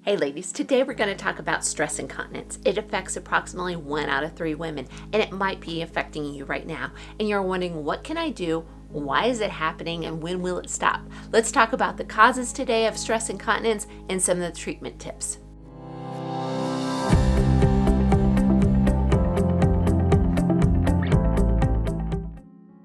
Hey ladies, today we're going to talk about stress incontinence. It affects approximately 1 out of 3 women, and it might be affecting you right now. And you're wondering, what can I do? Why is it happening? And when will it stop? Let's talk about the causes today of stress incontinence and some of the treatment tips.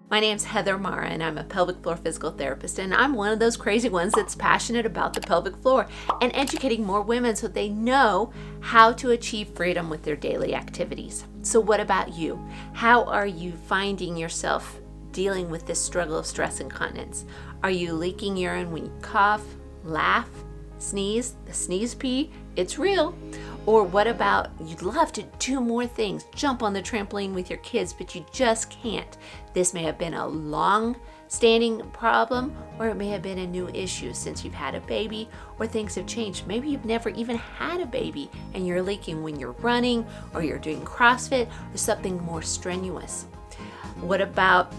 My name's Heather Mara, and I'm a pelvic floor physical therapist, and I'm one of those crazy ones that's passionate about the pelvic floor and educating more women so they know how to achieve freedom with their daily activities. So what about you? How are you finding yourself dealing with this struggle of stress incontinence? Are you leaking urine when you cough, laugh, sneeze? The sneeze pee, it's real. Or what about you'd love to do more things, jump on the trampoline with your kids, but you just can't. This may have been a long-standing problem, or it may have been a new issue since you've had a baby, or things have changed. Maybe you've never even had a baby and you're leaking when you're running, or you're doing CrossFit, or something more strenuous. What about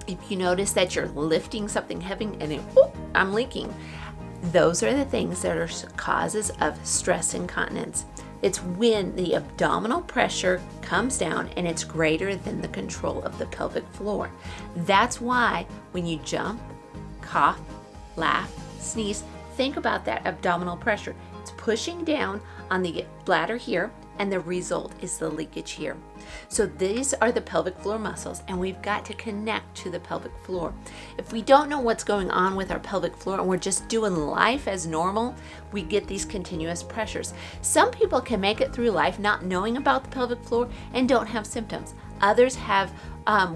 if you notice that you're lifting something heavy and then, I'm leaking? Those are the things that are causes of stress incontinence. It's when the abdominal pressure comes down and it's greater than the control of the pelvic floor. That's why when you jump, cough, laugh, sneeze, think about that abdominal pressure. It's pushing down on the bladder here, and the result is the leakage here. So these are the pelvic floor muscles, and we've got to connect to the pelvic floor. If we don't know what's going on with our pelvic floor and we're just doing life as normal, we get these continuous pressures. Some people can make it through life not knowing about the pelvic floor and don't have symptoms. Others have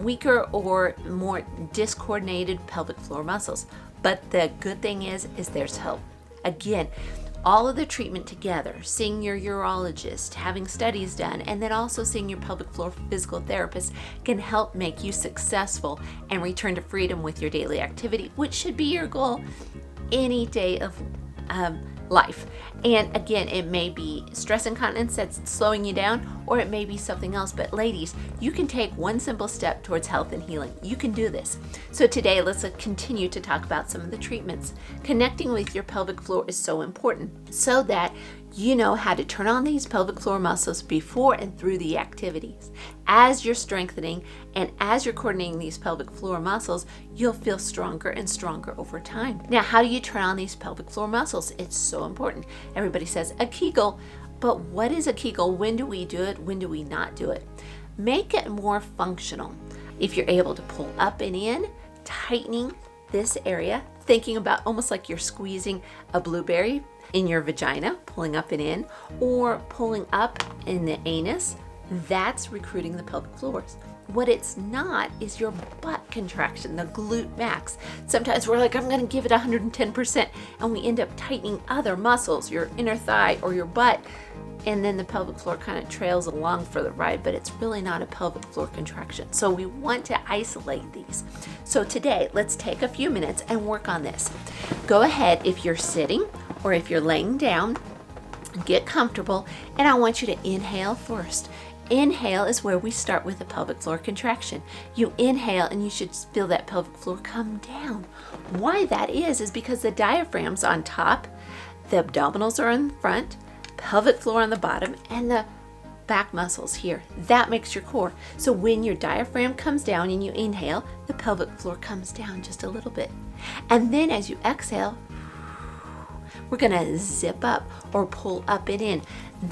weaker or more discoordinated pelvic floor muscles. But the good thing is there's help. Again, all of the treatment together, seeing your urologist, having studies done, and then also seeing your pelvic floor physical therapist can help make you successful and return to freedom with your daily activity, which should be your goal any day of life. And again, it may be stress incontinence that's slowing you down, or it may be something else. But ladies, you can take one simple step towards health and healing. You can do this. So today, let's continue to talk about some of the treatments. Connecting with your pelvic floor is so important so that you know how to turn on these pelvic floor muscles before and through the activities. As you're strengthening and as you're coordinating these pelvic floor muscles, you'll feel stronger and stronger over time. Now, how do you turn on these pelvic floor muscles? It's so important. Everybody says a Kegel, but what is a Kegel? When do we do it? When do we not do it? Make it more functional. If you're able to pull up and in, tightening this area, thinking about almost like you're squeezing a blueberry in your vagina, pulling up and in, or pulling up in the anus, that's recruiting the pelvic floors. What it's not is your butt contraction, the glute max. Sometimes we're like, I'm going to give it 110%, and we end up tightening other muscles, your inner thigh or your butt, and then the pelvic floor kind of trails along for the ride, but it's really not a pelvic floor contraction. So we want to isolate these. So today, let's take a few minutes and work on this. Go ahead, if you're sitting or if you're laying down, get comfortable, and I want you to inhale first. Inhale is where we start with a pelvic floor contraction. You inhale and you should feel that pelvic floor come down. Why that is because the diaphragm's on top, the abdominals are in front, pelvic floor on the bottom, and the back muscles here. That makes your core. So when your diaphragm comes down and you inhale, the pelvic floor comes down just a little bit. And then as you exhale, we're going to zip up or pull up and in.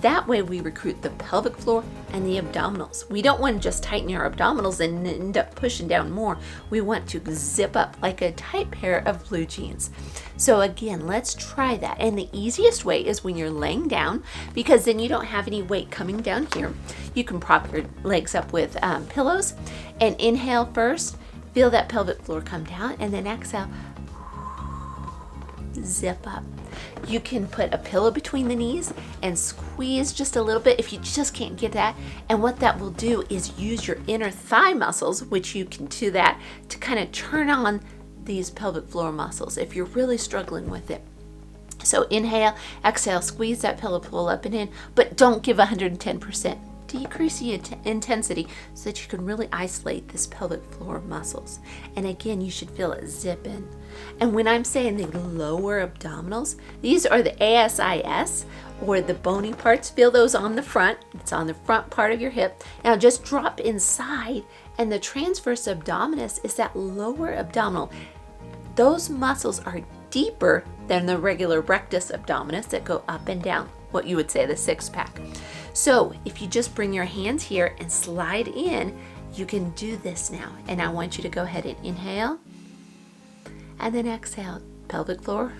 That way we recruit the pelvic floor and the abdominals. We don't want to just tighten our abdominals and end up pushing down more. We want to zip up like a tight pair of blue jeans. So again, let's try that. And the easiest way is when you're laying down, because then you don't have any weight coming down here. You can prop your legs up with pillows and inhale first. Feel that pelvic floor come down, and then exhale, zip up. You can put a pillow between the knees and squeeze just a little bit if you just can't get that. And what that will do is use your inner thigh muscles, which you can do that to kind of turn on these pelvic floor muscles if you're really struggling with it. So inhale, exhale, squeeze that pillow, pull up and in, but don't give 110%. Decrease the intensity so that you can really isolate this pelvic floor muscles. And again, you should feel it zip in. And when I'm saying the lower abdominals, these are the ASIS or the bony parts. Feel those on the front. It's on the front part of your hip. Now just drop inside, and the transverse abdominis is that lower abdominal. Those muscles are deeper than the regular rectus abdominis that go up and down, what you would say the six pack. So if you just bring your hands here and slide in, you can do this now. And I want you to go ahead and inhale and then exhale. Pelvic floor,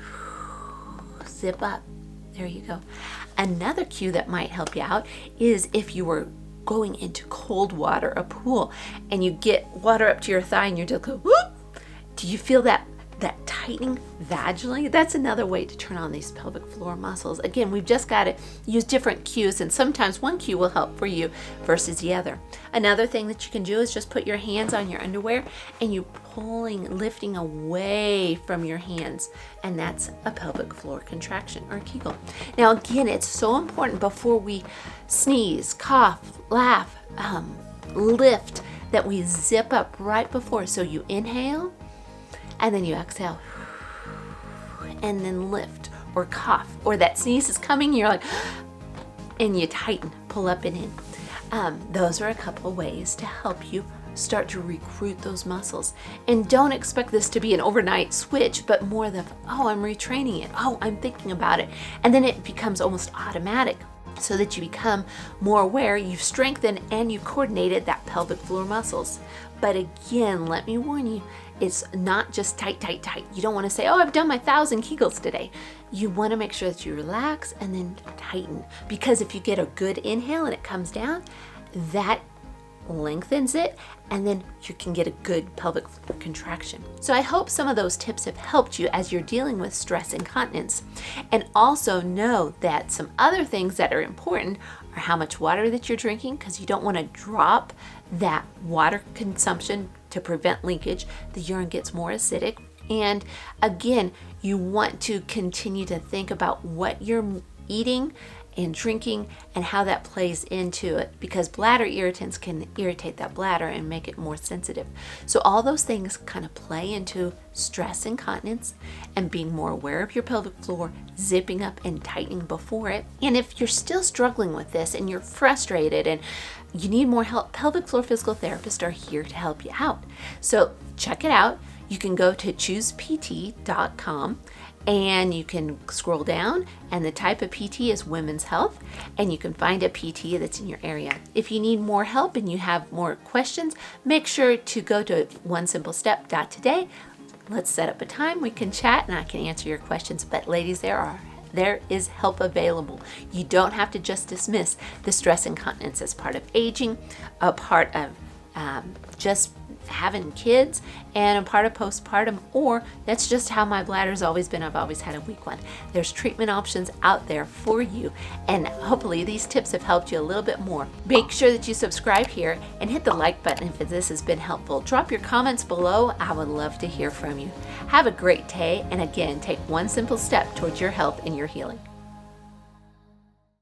zip up. There you go. Another cue that might help you out is if you were going into cold water, a pool, and you get water up to your thigh and you're just go, whoop. Do you feel that tightening vaginally? That's another way to turn on these pelvic floor muscles. Again, we've just got to use different cues, and sometimes one cue will help for you versus the other. Another thing that you can do is just put your hands on your underwear and you lifting away from your hands, and that's a pelvic floor contraction or Kegel. Now again, it's so important before we sneeze, cough, laugh, lift, that we zip up right before. So you inhale and then you exhale and then lift or cough, or that sneeze is coming, you're like, and you tighten, pull up and in. Those are a couple ways to help you start to recruit those muscles. And don't expect this to be an overnight switch, but more the, oh, I'm retraining it. Oh, I'm thinking about it. And then it becomes almost automatic, so that you become more aware, you've strengthened and you coordinated that pelvic floor muscles. But again, let me warn you, it's not just tight, tight, tight. You don't want to say, oh, I've done my 1,000 Kegels today. You want to make sure that you relax and then tighten. Because if you get a good inhale and it comes down, that lengthens it, and then you can get a good pelvic floor contraction. So I hope some of those tips have helped you as you're dealing with stress incontinence. And also know that some other things that are important are how much water that you're drinking, because you don't want to drop that water consumption to prevent leakage. The urine gets more acidic. And again, you want to continue to think about what you're eating and drinking and how that plays into it, because bladder irritants can irritate that bladder and make it more sensitive. So all those things kind of play into stress incontinence and being more aware of your pelvic floor, zipping up and tightening before it. And if you're still struggling with this and you're frustrated and you need more help, pelvic floor physical therapists are here to help you out. So check it out. You can go to choosept.com and you can scroll down, and the type of PT is women's health, and you can find a PT that's in your area. If you need more help and you have more questions, make sure to go to onesimplestep.today. Let's set up a time, we can chat and I can answer your questions. But ladies, there is help available. You don't have to just dismiss the stress incontinence as part of aging, a part of just having kids, and a part of postpartum, or that's just how my bladder's always been. I've always had a weak one. There's treatment options out there for you, and hopefully these tips have helped you a little bit more. Make sure that you subscribe here and hit the like button if this has been helpful. Drop your comments below. I would love to hear from you. Have a great day, and again, take one simple step towards your health and your healing.